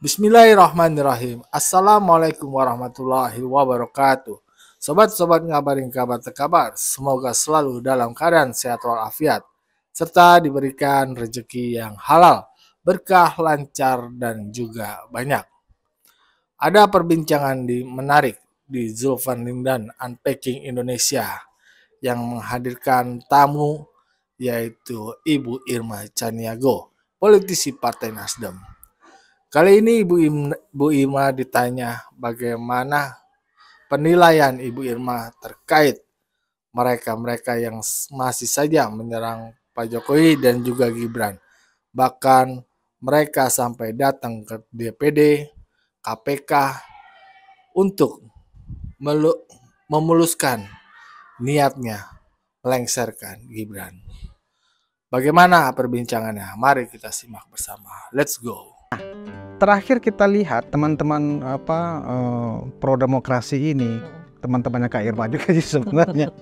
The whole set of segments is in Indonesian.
Bismillahirrahmanirrahim. Assalamualaikum warahmatullahi wabarakatuh. Sobat-sobat ngabarin kabar terkabar, semoga selalu dalam keadaan sehat walafiat, serta diberikan rezeki yang halal, berkah, lancar, dan juga banyak. Ada perbincangan menarik di Zulfan Lindan Unpacking Indonesia yang menghadirkan tamu yaitu Ibu Irma Chaniago, politisi Partai Nasdem. Kali ini Ibu Irma ditanya bagaimana penilaian Ibu Irma terkait mereka-mereka yang masih saja menyerang Pak Jokowi dan juga Gibran. Bahkan mereka sampai datang ke DPD, KPK untuk memuluskan niatnya melengsarkan Gibran. Bagaimana perbincangannya? Mari kita simak bersama. Let's go. Terakhir kita lihat teman-teman pro demokrasi ini, teman-temannya Kak Irma juga sih sebenarnya,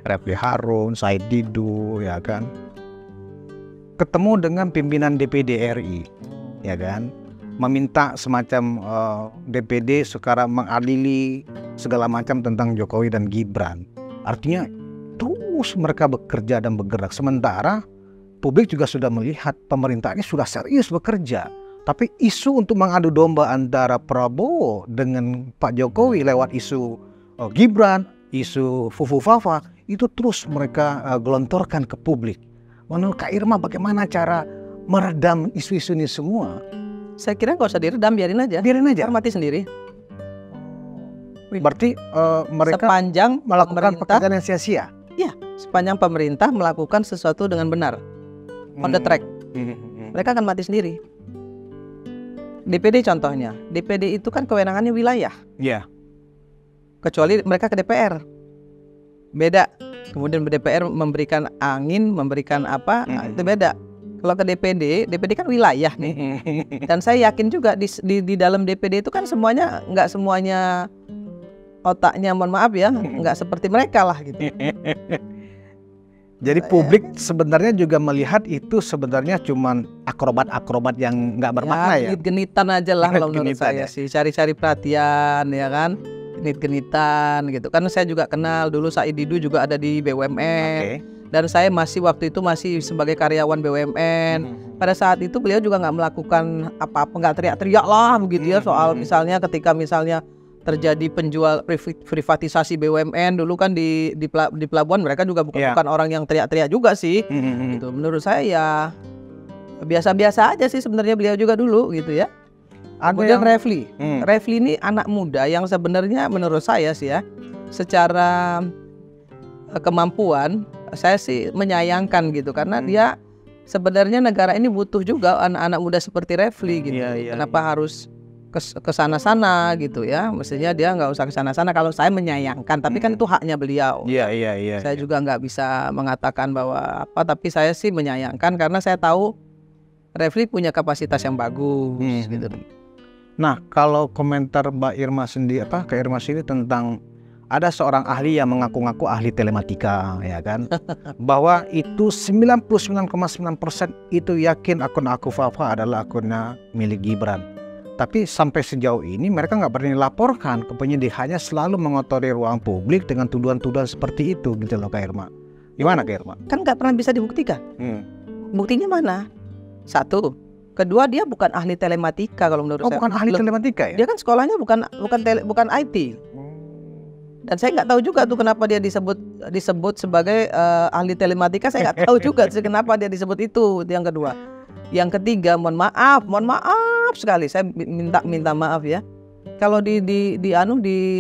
Refli Harun, Said Didu, ya kan, ketemu dengan pimpinan DPD RI, ya kan, meminta semacam DPD sekarang mengadili segala macam tentang Jokowi dan Gibran. Artinya terus mereka bekerja dan bergerak, sementara publik juga sudah melihat pemerintah ini sudah serius bekerja. Tapi isu untuk mengadu domba antara Prabowo dengan Pak Jokowi lewat isu Gibran, isu Fufu Fafa, itu terus mereka gelontorkan ke publik. Menurut Kak Irma bagaimana cara meredam isu-isu ini semua? Saya kira nggak usah diredam, biarin aja. Biarin aja. Mati sendiri. Berarti mereka sepanjang melakukan pekerjaan yang sia-sia? Iya, sepanjang pemerintah melakukan sesuatu dengan benar, on the track, mereka akan mati sendiri. DPD contohnya, DPD itu kan kewenangannya wilayah. Iya. Kecuali mereka ke DPR, beda. Kemudian DPR memberikan angin, memberikan apa, itu beda. Kalau ke DPD kan wilayah nih. Dan saya yakin juga di dalam DPD itu kan semuanya, nggak semuanya otaknya, mohon maaf ya, nggak seperti mereka lah gitu. Jadi publik sebenarnya juga melihat itu sebenarnya cuman akrobat-akrobat yang nggak bermakna ya. Genit-genitan aja lah kalau menurut saya sih, cari-cari perhatian ya kan, genit-genitan gitu. Karena saya juga kenal dulu Said Didu juga ada di BUMN, dan saya waktu itu masih sebagai karyawan BUMN. Pada saat itu beliau juga nggak melakukan apa-apa, nggak teriak-teriak lah begitu ya soal misalnya ketika terjadi penjual privatisasi BUMN dulu kan di pelabuhan, mereka juga bukan orang yang teriak-teriak juga sih. Gitu. Menurut saya ya biasa-biasa aja sih sebenarnya beliau juga dulu gitu ya. Kemudian Refli ini anak muda yang sebenarnya menurut saya sih ya, secara kemampuan saya sih menyayangkan gitu, karena dia sebenarnya negara ini butuh juga anak-anak muda seperti Refli gitu. Kenapa harus ke sana-sana gitu ya? Mestinya dia nggak usah ke sana-sana kalau saya menyayangkan, tapi kan itu haknya beliau. Iya. Saya juga nggak bisa mengatakan bahwa apa, tapi saya sih menyayangkan karena saya tahu Refli punya kapasitas yang bagus gitu. Nah, kalau komentar Mbak Irma sendiri, Kak Irma sendiri tentang ada seorang ahli yang mengaku-ngaku ahli telematika, ya kan, bahwa itu 99,9% itu yakin akun Aku Fafa adalah akunnya milik Gibran. Tapi sampai sejauh ini mereka nggak berani laporkan ke penyidik, hanya selalu mengotori ruang publik dengan tuduhan-tuduhan seperti itu gitu loh Kak Irma. Gimana Kak Irma? Kan nggak pernah bisa dibuktikan. Buktinya mana? Satu. Kedua, dia bukan ahli telematika kalau menurut saya. Bukan ahli telematika ya? Dia kan sekolahnya bukan IT. Dan saya nggak tahu juga tuh kenapa dia disebut sebagai ahli telematika. Saya nggak tahu juga sih kenapa dia disebut itu. Yang kedua. Yang ketiga, mohon maaf sekali, saya minta maaf ya. Kalau di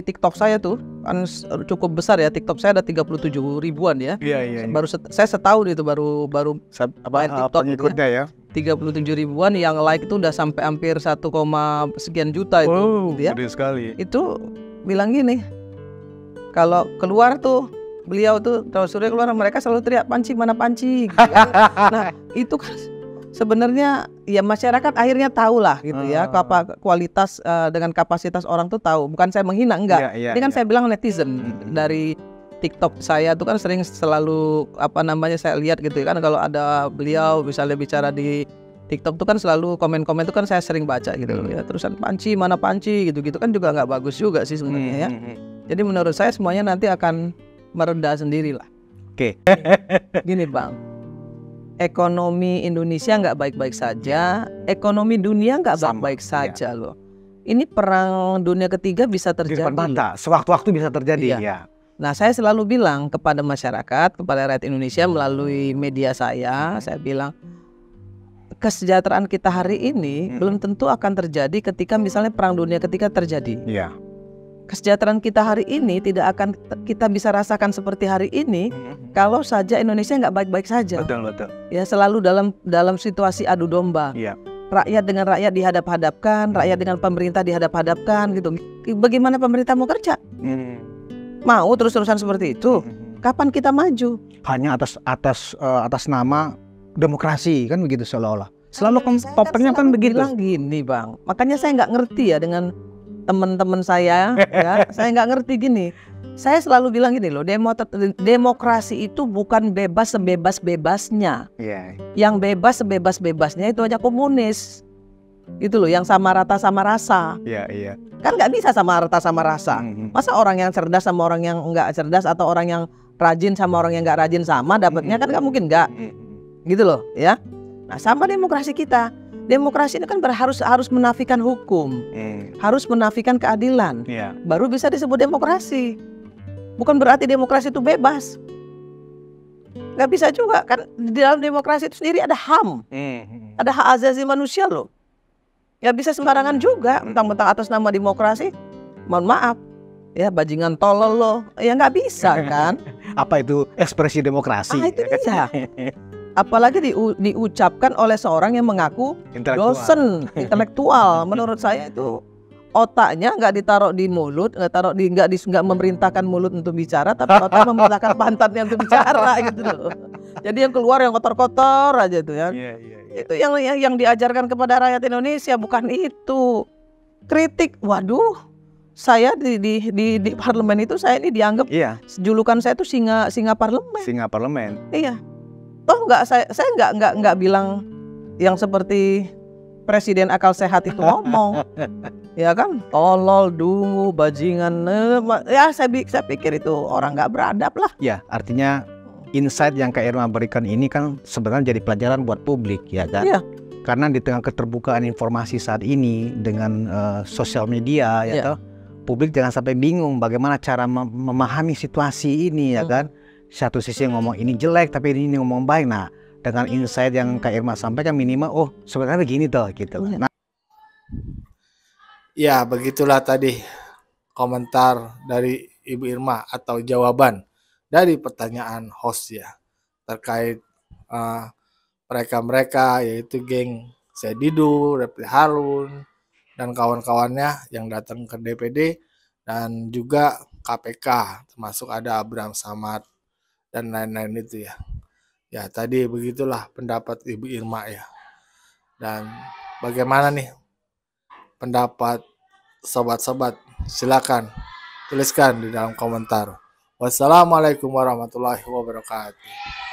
TikTok saya tuh kan cukup besar ya, TikTok saya ada 37 ribuan ya. Iya. Baru saya setahun itu baru main TikTok pengikutnya ya. 37 ribuan, yang like itu udah sampai hampir 1, sekian juta itu. Gitu ya. Gede sekali. Itu bilang gini, kalau keluar tuh beliau tuh kalau Surya keluar, mereka selalu teriak Panci, mana Panci gitu ya. Nah itu kan sebenarnya ya masyarakat akhirnya tahu lah gitu ya, kualitas dengan kapasitas orang tuh tahu. Bukan saya menghina, enggak. Ini kan saya bilang netizen dari TikTok saya tuh kan selalu saya lihat gitu kan, kalau ada beliau misalnya bicara di TikTok tuh kan selalu komen-komen tuh kan saya sering baca gitu loh ya. Terusan Panci mana Panci gitu-gitu kan juga nggak bagus juga sih sebenarnya ya. Jadi menurut saya semuanya nanti akan mereda sendiri lah. Oke. Gini Bang, ekonomi Indonesia nggak baik-baik saja, ekonomi dunia nggak baik-baik saja loh. Ini perang dunia ketiga bisa Di terjadi. depan mata, sewaktu-waktu bisa terjadi. Iya. Ya. Nah, saya selalu bilang kepada masyarakat, kepada rakyat Indonesia melalui media saya bilang kesejahteraan kita hari ini belum tentu akan terjadi ketika misalnya perang dunia ketiga terjadi. Iya. Kesejahteraan kita hari ini tidak akan kita bisa rasakan seperti hari ini kalau saja Indonesia nggak baik-baik saja. Betul. Ya, selalu dalam situasi adu domba. Iya. Rakyat dengan rakyat dihadap-hadapkan, rakyat dengan pemerintah dihadap-hadapkan gitu. Bagaimana pemerintah mau kerja? Mau terus-terusan seperti itu? Kapan kita maju? Hanya atas nama demokrasi kan begitu seolah-olah. Selalu topengnya kan begitu. Bilang gini Bang, makanya saya nggak ngerti ya dengan teman-teman saya. Ya, saya nggak ngerti gini. Saya selalu bilang gini loh, demokrasi itu bukan bebas sebebas-bebasnya. Iya. Yang bebas sebebas-bebasnya itu aja komunis. Itu loh, yang sama rata sama rasa. Iya. Kan nggak bisa sama rata sama rasa. Masa orang yang cerdas sama orang yang nggak cerdas, atau orang yang rajin sama orang yang nggak rajin sama dapatnya, kan nggak mungkin nggak. Gitu loh ya. Nah, sama demokrasi kita. Demokrasi ini kan harus menafikan hukum, harus menafikan keadilan, baru bisa disebut demokrasi. Bukan berarti demokrasi itu bebas. Nggak bisa juga kan, di dalam demokrasi itu sendiri ada HAM, ada hak asasi manusia loh. Nggak bisa sembarangan juga mentang-mentang atas nama demokrasi. Mohon maaf ya, bajingan tolol loh, ya nggak bisa kan. Apa itu ekspresi demokrasi? Itu dia. Apalagi diucapkan oleh seorang yang mengaku dosen intelektual. Menurut saya itu otaknya nggak ditaruh di mulut, nggak memerintahkan mulut untuk bicara, tapi otak memerintahkan pantatnya untuk bicara gitu loh. Jadi yang keluar yang kotor-kotor aja tuh ya. Itu yang diajarkan kepada rakyat Indonesia, bukan itu. Kritik, waduh. Saya di parlemen itu saya ini dianggap, julukan saya itu singa parlemen. Singa parlemen. Iya. Toh saya nggak bilang yang seperti presiden akal sehat itu ngomong. Ya kan, tolol, dungu, bajingan. Ya saya pikir itu orang nggak beradab lah. Ya, artinya insight yang Kak Irma berikan ini kan sebenarnya jadi pelajaran buat publik, ya kan? Iya. Karena di tengah keterbukaan informasi saat ini dengan sosial media, ya toh, publik jangan sampai bingung bagaimana cara memahami situasi ini, ya kan? Satu sisi yang ngomong ini jelek, tapi ini ngomong baik. Nah, dengan insight yang Kak Irma sampaikan minimal, oh sebenarnya begini toh, gitu. Nah, ya begitulah tadi komentar dari Ibu Irma atau jawaban dari pertanyaan host ya terkait mereka-mereka, yaitu geng Saididu, Refli Harun dan kawan-kawannya yang datang ke DPD, dan juga KPK, termasuk ada Abraham Samad dan lain-lain itu ya. Ya tadi begitulah pendapat Ibu Irma ya. Dan bagaimana nih pendapat sobat-sobat? Silakan tuliskan di dalam komentar. Wassalamualaikum warahmatullahi wabarakatuh.